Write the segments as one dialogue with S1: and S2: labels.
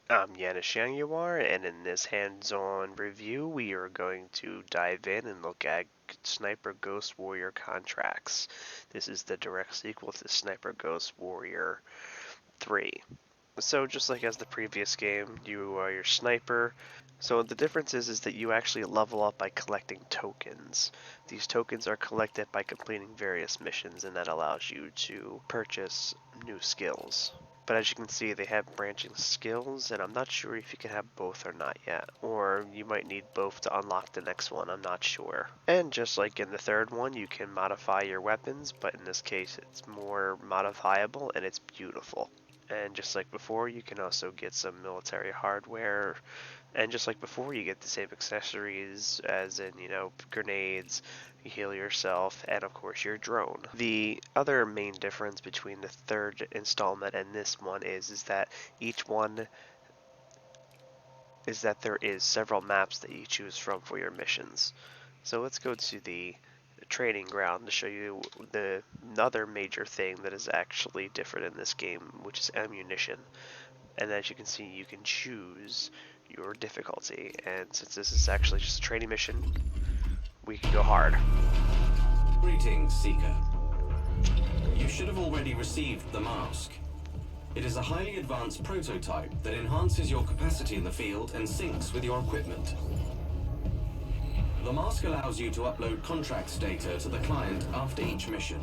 S1: I'm Janus Jaguar, and in this hands-on review, we are going to dive in and look at Sniper Ghost Warrior contracts. This is the direct sequel to Sniper Ghost Warrior 3. So just like as the previous game, you are your sniper. So the difference is that you actually level up by collecting tokens. These tokens are collected by completing various missions, and that allows you to purchase new skills. But as you can see, they have branching skills, and I'm not sure if you can have both or not yet. Or you might need both to unlock the next one, I'm not sure. And just like in the third one, you can modify your weapons, but in this case it's more modifiable and it's beautiful. And just like before, you can also get some military hardware. And just like before, you get the same accessories as in, grenades, you heal yourself, and of course your drone. The other main difference between the third installment and this one is that each one is that there is several maps that you choose from for your missions. So let's go to the training ground to show you the another major thing that is actually different in this game, which is ammunition. And as you can see, you can choose your difficulty, and since this is actually just a training mission, we can go hard.
S2: Greetings, Seeker. You should have already received the mask. It is a highly advanced prototype that enhances your capacity in the field and syncs with your equipment. The mask allows you to upload contracts data to the client after each mission.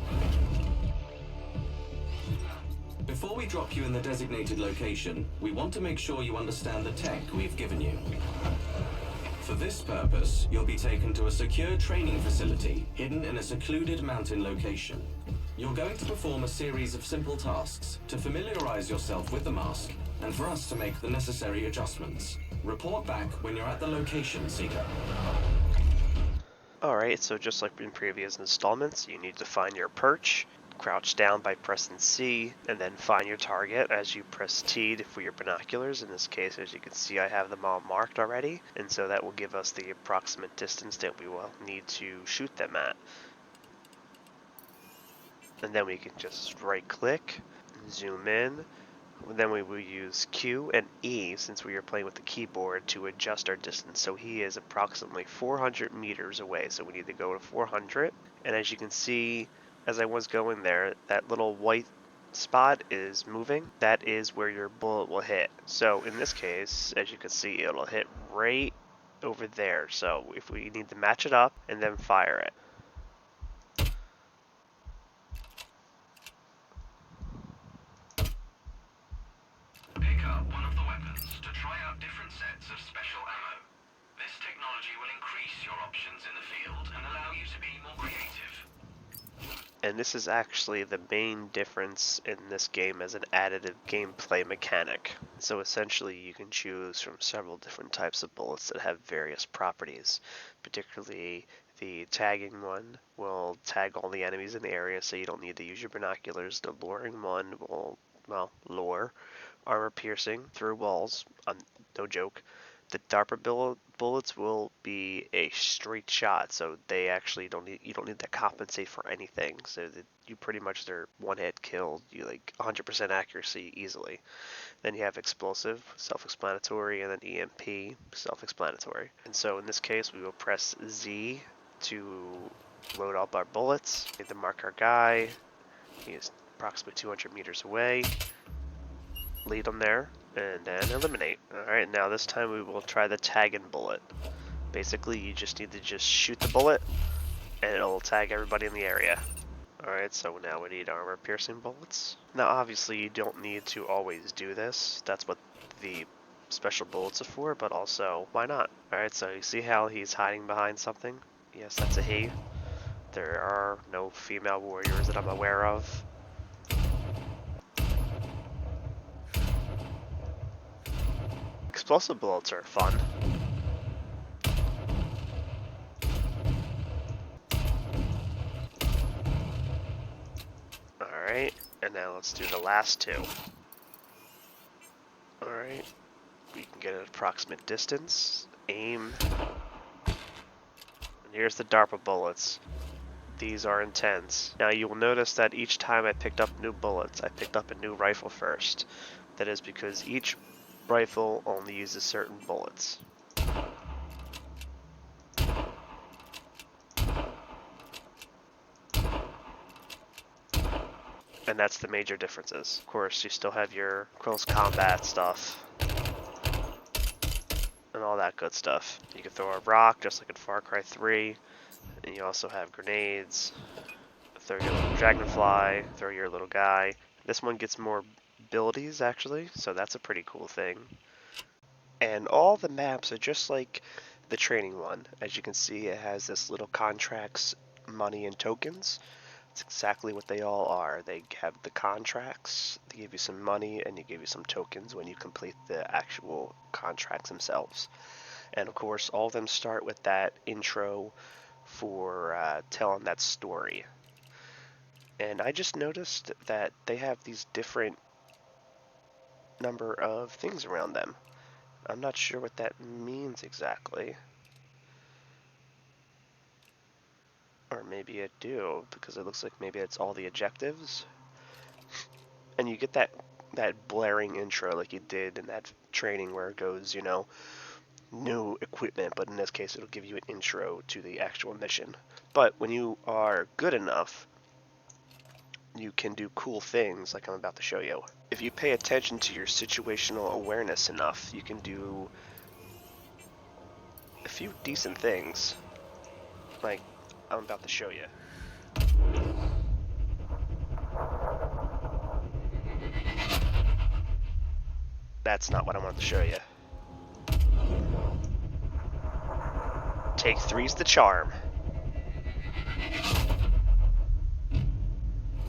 S2: Before we drop you in the designated location, we want to make sure you understand the tech we've given you. For this purpose, you'll be taken to a secure training facility hidden in a secluded mountain location. You're going to perform a series of simple tasks to familiarize yourself with the mask and for us to make the necessary adjustments. Report back when you're at the location, Seeker.
S1: Alright, so just like in previous installments, you need to find your perch, crouch down by pressing C, and then find your target as you press T for your binoculars. In this case, as you can see, I have them all marked already, and so that will give us the approximate distance that we will need to shoot them at. And then we can just right click, zoom in. Then we will use Q and E, since we are playing with the keyboard, to adjust our distance. So he is approximately 400 meters away, so we need to go to 400. And as you can see, as I was going there, that little white spot is moving. That is where your bullet will hit. So in this case, as you can see, it'll hit right over there. So if we need to match it up and then fire it.
S2: Pick up one of the weapons to try out different sets of special ammo. This technology will increase your options in the field and allow you to be more creative.
S1: And this is actually the main difference in this game as an additive gameplay mechanic. So essentially you can choose from several different types of bullets that have various properties. Particularly the tagging one will tag all the enemies in the area, so you don't need to use your binoculars. The luring one will, lure. Armor piercing through walls, no joke. The DARPA bullets will be a straight shot, so they actually you don't need to compensate for anything. So that you pretty much, they're one hit kill, you like 100% accuracy easily. Then you have explosive, self-explanatory, and then EMP, self-explanatory. And so in this case, we will press Z to load up our bullets. We need to mark our guy. He is approximately 200 meters away. Lead them there, and then eliminate. Alright, now this time we will try the tagging bullet. Basically, you just need to just shoot the bullet, and it'll tag everybody in the area. Alright, so now we need armor piercing bullets. Now obviously you don't need to always do this. That's what the special bullets are for, but also, why not? Alright, so you see how he's hiding behind something? Yes, that's a he. There are no female warriors that I'm aware of. Explosive bullets are fun. Alright, and now let's do the last two. Alright, we can get an approximate distance, aim, and here's the DARPA bullets. These are intense. Now you will notice that each time I picked up new bullets, I picked up a new rifle first. That is because each rifle only uses certain bullets. And that's the major differences. Of course, you still have your close combat stuff and all that good stuff. You can throw a rock just like in Far Cry 3, and you also have grenades. Throw your little dragonfly, throw your little guy. This one gets more abilities actually, so that's a pretty cool thing. And all the maps are just like the training one. As you can see, it has this little contracts, money, and tokens. It's exactly what they all are. They have the contracts, they give you some money, and they give you some tokens when you complete the actual contracts themselves. And of course, all of them start with that intro for telling that story. And I just noticed that they have these different number of things around them. I'm not sure what that means exactly. Or maybe I do, because it looks like maybe it's all the objectives. And you get that blaring intro like you did in that training where it goes, you know, new equipment, but in this case it'll give you an intro to the actual mission. But when you are good enough, you can do cool things like I'm about to show you. If you pay attention to your situational awareness enough, you can do a few decent things like I'm about to show you. That's not what I wanted to show you. Take three's the charm.